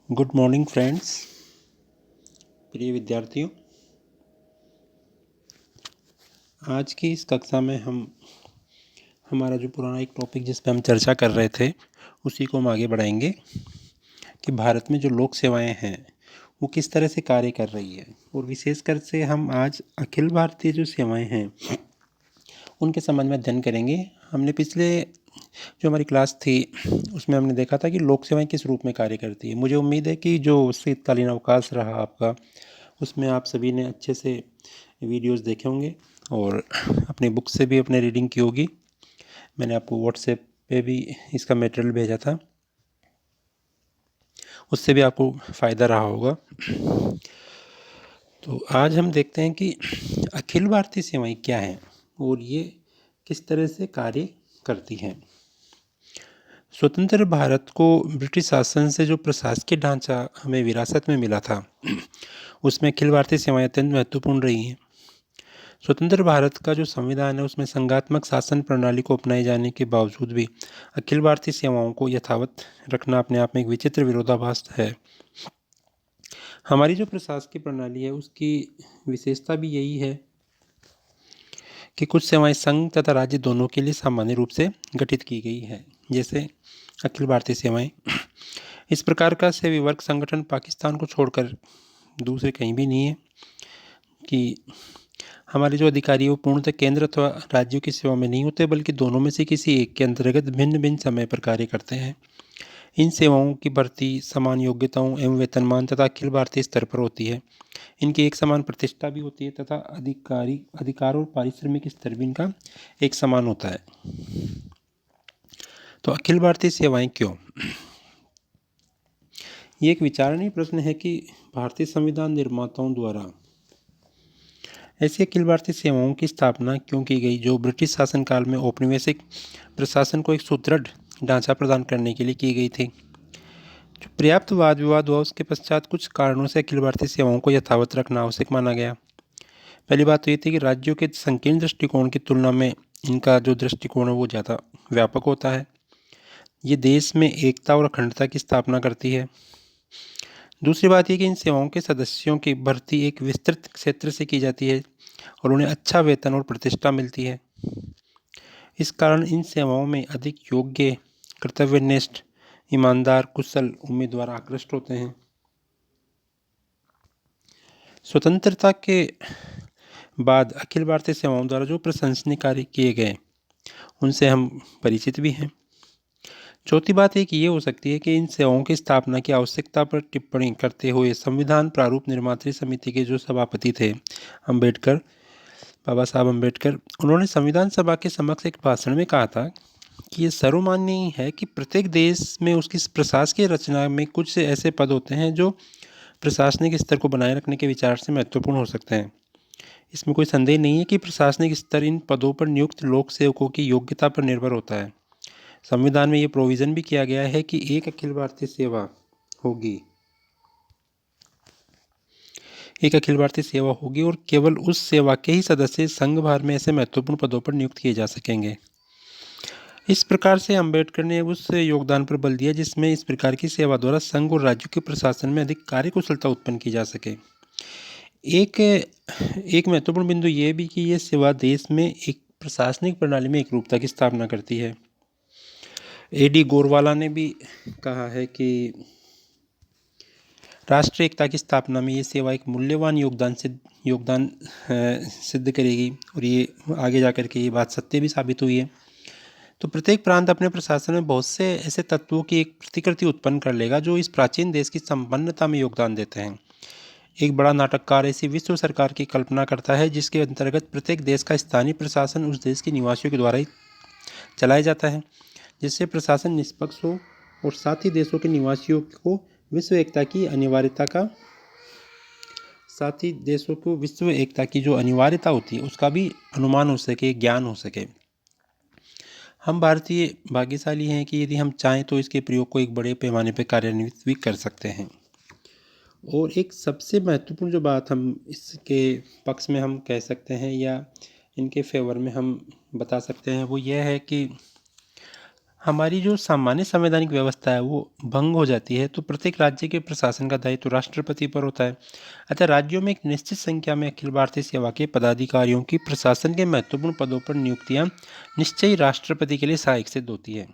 Good morning friends, प्रिय विद्यार्थियों। आज की इस कक्षा में हम हमारा जो पुराना एक टॉपिक जिस पर हम चर्चा कर रहे थे उसी को हम आगे बढ़ाएंगे कि भारत में जो लोक सेवाएं हैं वो किस तरह से कार्य कर रही है, और विशेषकर से हम आज अखिल भारतीय जो सेवाएं हैं उनके संबंध में अध्ययन करेंगे। हमने पिछले जो हमारी क्लास थी उसमें हमने देखा था कि लोक सेवाएं किस रूप में कार्य करती है। मुझे उम्मीद है कि जो शीतकालीन अवकाश रहा आपका उसमें आप सभी ने अच्छे से वीडियोस देखे होंगे और अपनी बुक से भी अपने रीडिंग की होगी। मैंने आपको व्हाट्सएप पे भी इसका मटेरियल भेजा था, उससे भी आपको फ़ायदा रहा होगा। तो आज हम देखते हैं कि अखिल भारतीय सेवाएं क्या हैं और ये किस तरह से कार्य करती हैं। स्वतंत्र भारत को ब्रिटिश शासन से जो प्रशासकीय ढांचा हमें विरासत में मिला था उसमें अखिल भारतीय सेवाएं अत्यंत महत्वपूर्ण रही हैं। स्वतंत्र भारत का जो संविधान है उसमें संघात्मक शासन प्रणाली को अपनाए जाने के बावजूद भी अखिल भारतीय सेवाओं को यथावत रखना अपने आप में एक विचित्र विरोधाभास है। हमारी जो प्रशासकीय प्रणाली है उसकी विशेषता भी यही है कि कुछ सेवाएं संघ तथा राज्य दोनों के लिए सामान्य रूप से गठित की गई है, जैसे अखिल भारतीय सेवाएं। इस प्रकार का सेवी वर्ग संगठन पाकिस्तान को छोड़कर दूसरे कहीं भी नहीं है कि हमारे जो अधिकारी हैं वो पूर्णतः केंद्र अथवा राज्यों की सेवा में नहीं होते, बल्कि दोनों में से किसी एक के अंतर्गत भिन्न भिन्न समय पर कार्य करते हैं। इन सेवाओं की भर्ती समान योग्यताओं एवं वेतनमान तथा अखिल भारतीय स्तर पर होती है। इनकी एक समान प्रतिष्ठा भी होती है तथा अधिकार और पारिश्रमिक स्तर भी इनका एक समान होता है। तो अखिल भारतीय सेवाएं क्यों? ये एक विचारणीय प्रश्न है कि भारतीय संविधान निर्माताओं द्वारा ऐसी अखिल भारतीय सेवाओं की स्थापना क्यों की गई जो ब्रिटिश शासनकाल में औपनिवेशिक प्रशासन को एक सुदृढ़ ढांचा प्रदान करने के लिए की गई थी। जो पर्याप्त वाद विवाद हुआ उसके पश्चात कुछ कारणों से अखिल भारतीय सेवाओं को यथावत रखना आवश्यक माना गया। पहली बात तो ये थी कि राज्यों के संकीर्ण दृष्टिकोण की तुलना में इनका जो दृष्टिकोण है वो ज़्यादा व्यापक होता है। ये देश में एकता और अखंडता की स्थापना करती है। दूसरी बात यह कि इन सेवाओं के सदस्यों की भर्ती एक विस्तृत क्षेत्र से की जाती है और उन्हें अच्छा वेतन और प्रतिष्ठा मिलती है। इस कारण इन सेवाओं में अधिक योग्य, कर्तव्यनिष्ठ, ईमानदार, कुशल उम्मीदवार आकृष्ट होते हैं। स्वतंत्रता के बाद अखिल भारतीय सेवाओं द्वारा जो प्रशंसनीय कार्य किए गए उनसे हम परिचित भी हैं। चौथी बात एक ये हो सकती है कि इन सेवाओं की स्थापना की आवश्यकता पर टिप्पणी करते हुए संविधान प्रारूप निर्मात्री समिति के जो सभापति थे अम्बेडकर, बाबा साहब अम्बेडकर, उन्होंने संविधान सभा के समक्ष एक भाषण में कहा था कि ये सर्वमान्य है कि प्रत्येक देश में उसकी प्रशासकीय रचना में कुछ ऐसे पद होते हैं जो प्रशासनिक स्तर को बनाए रखने के विचार से महत्वपूर्ण हो सकते हैं। इसमें कोई संदेह नहीं है कि प्रशासनिक स्तर इन पदों पर नियुक्त लोक सेवकों की योग्यता पर निर्भर होता है। संविधान में ये प्रोविज़न भी किया गया है कि एक अखिल भारतीय सेवा होगी, एक अखिल भारतीय सेवा होगी और केवल उस सेवा के ही सदस्य संघ भर में ऐसे महत्वपूर्ण पदों पर नियुक्त किए जा सकेंगे। इस प्रकार से अम्बेडकर ने उस योगदान पर बल दिया जिसमें इस प्रकार की सेवा द्वारा संघ और राज्यों के प्रशासन में अधिक कार्यकुशलता उत्पन्न की जा सके। एक महत्वपूर्ण बिंदु ये भी कि ये सेवा देश में एक प्रशासनिक प्रणाली में एक रूपता की स्थापना करती है। A.D. गोरवाला ने भी कहा है कि राष्ट्रीय एकता की स्थापना में ये सेवा एक मूल्यवान योगदान सिद्ध करेगी, और ये आगे जाकर के ये बात सत्य भी साबित हुई है। तो प्रत्येक प्रांत अपने प्रशासन में बहुत से ऐसे तत्वों की एक प्रतिकृति उत्पन्न कर लेगा जो इस प्राचीन देश की संपन्नता में योगदान देते हैं। एक बड़ा नाटककार ऐसी विश्व सरकार की कल्पना करता है जिसके अंतर्गत प्रत्येक देश का स्थानीय प्रशासन उस देश के निवासियों के द्वारा ही चलाया जाता है, जिससे प्रशासन निष्पक्ष हो और साथ ही देशों के निवासियों को विश्व एकता की जो अनिवार्यता होती है उसका भी अनुमान हो सके, ज्ञान हो सके। हम भारतीय भाग्यशाली हैं कि यदि हम चाहें तो इसके प्रयोग को एक बड़े पैमाने पर कार्यान्वित भी कर सकते हैं। और एक सबसे महत्वपूर्ण जो बात हम इसके पक्ष में हम कह सकते हैं या इनके फेवर में हम बता सकते हैं वो यह है कि हमारी जो सामान्य संवैधानिक व्यवस्था है वो भंग हो जाती है तो प्रत्येक राज्य के प्रशासन का दायित्व राष्ट्रपति पर होता है। अतः राज्यों में एक निश्चित संख्या में अखिल भारतीय सेवा के पदाधिकारियों की प्रशासन के महत्वपूर्ण पदों पर नियुक्तियां निश्चय ही राष्ट्रपति के लिए सहायक सिद्ध होती है।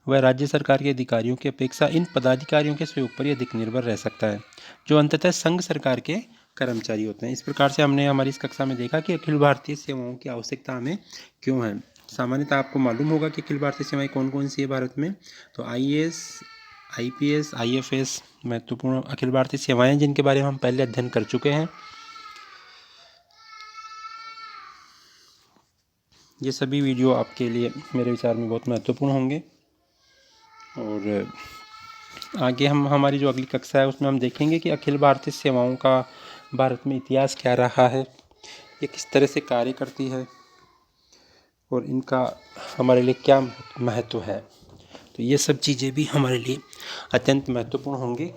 वह राज्य सरकार के अधिकारियों की अपेक्षा इन पदाधिकारियों के सहयोग पर ही अधिक निर्भर रह सकता है, जो अंततः संघ सरकार के कर्मचारी होते हैं। इस प्रकार से हमने हमारी इस कक्षा में देखा कि अखिल भारतीय सेवाओं की आवश्यकता हमें क्यों है। सामान्यतः आपको मालूम होगा कि अखिल भारतीय सेवाएं कौन कौन सी है भारत में। तो आईएएस, आईपीएस, आईएफएस महत्वपूर्ण अखिल भारतीय सेवाएं जिनके बारे में हम पहले अध्ययन कर चुके हैं। ये सभी वीडियो आपके लिए मेरे विचार में बहुत महत्वपूर्ण होंगे। और आगे हम हमारी जो अगली कक्षा है उसमें हम देखेंगे कि अखिल भारतीय सेवाओं का भारत में इतिहास क्या रहा है, ये किस तरह से कार्य करती है और इनका हमारे लिए क्या महत्व है। तो ये सब चीज़ें भी हमारे लिए अत्यंत महत्वपूर्ण होंगी।